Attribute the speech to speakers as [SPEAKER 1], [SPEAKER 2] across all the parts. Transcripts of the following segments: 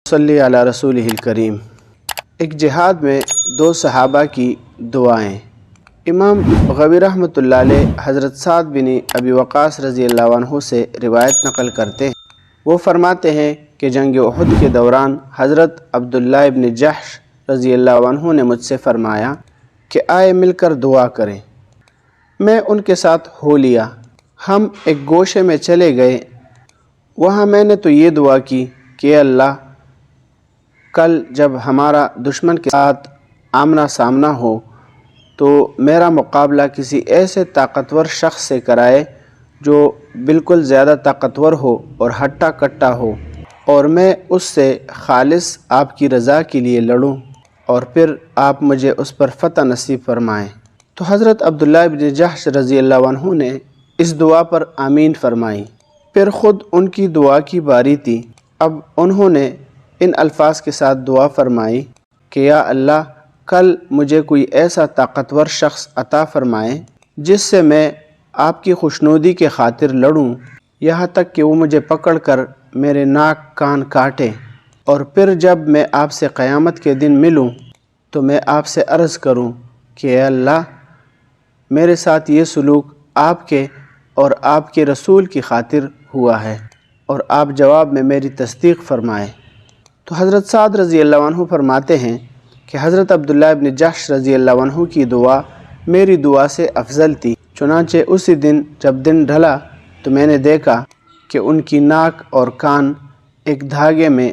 [SPEAKER 1] صلی علی رسولہ الکریم۔ ایک جہاد میں دو صحابہ کی دعائیں۔ امام بغوی رحمۃ اللہ علیہ حضرت سعد بن ابی وقاص رضی اللہ عنہ سے روایت نقل کرتے ہیں۔ وہ فرماتے ہیں کہ جنگ احد کے دوران حضرت عبداللہ ابن جحش رضی اللہ عنہ نے مجھ سے فرمایا کہ آئے مل کر دعا کریں۔ میں ان کے ساتھ ہو لیا۔ ہم ایک گوشے میں چلے گئے۔ وہاں میں نے تو یہ دعا کی کہ اے اللہ، کل جب ہمارا دشمن کے ساتھ آمنا سامنا ہو تو میرا مقابلہ کسی ایسے طاقتور شخص سے کرائے جو بالکل زیادہ طاقتور ہو اور ہٹا کٹا ہو، اور میں اس سے خالص آپ کی رضا کے لیے لڑوں، اور پھر آپ مجھے اس پر فتح نصیب فرمائیں۔ تو حضرت عبداللہ بن جحش رضی اللہ عنہ نے اس دعا پر آمین فرمائی۔ پھر خود ان کی دعا کی باری تھی۔ اب انہوں نے ان الفاظ کے ساتھ دعا فرمائی کہ یا اللہ، کل مجھے کوئی ایسا طاقتور شخص عطا فرمائے جس سے میں آپ کی خوشنودی کے خاطر لڑوں، یہاں تک کہ وہ مجھے پکڑ کر میرے ناک کان کاٹے، اور پھر جب میں آپ سے قیامت کے دن ملوں تو میں آپ سے عرض کروں کہ اے اللہ، میرے ساتھ یہ سلوک آپ کے اور آپ کے رسول کی خاطر ہوا ہے، اور آپ جواب میں میری تصدیق فرمائیں۔ تو حضرت سعد رضی اللہ عنہ فرماتے ہیں کہ حضرت عبداللہ ابن جحش رضی اللہ عنہ کی دعا میری دعا سے افضل تھی۔ چنانچہ اسی دن جب دن ڈھلا تو میں نے دیکھا کہ ان کی ناک اور کان ایک دھاگے میں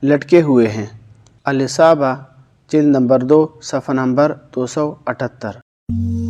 [SPEAKER 1] لٹکے ہوئے ہیں۔ الاصابہ جلد نمبر 2 صفحہ نمبر 278۔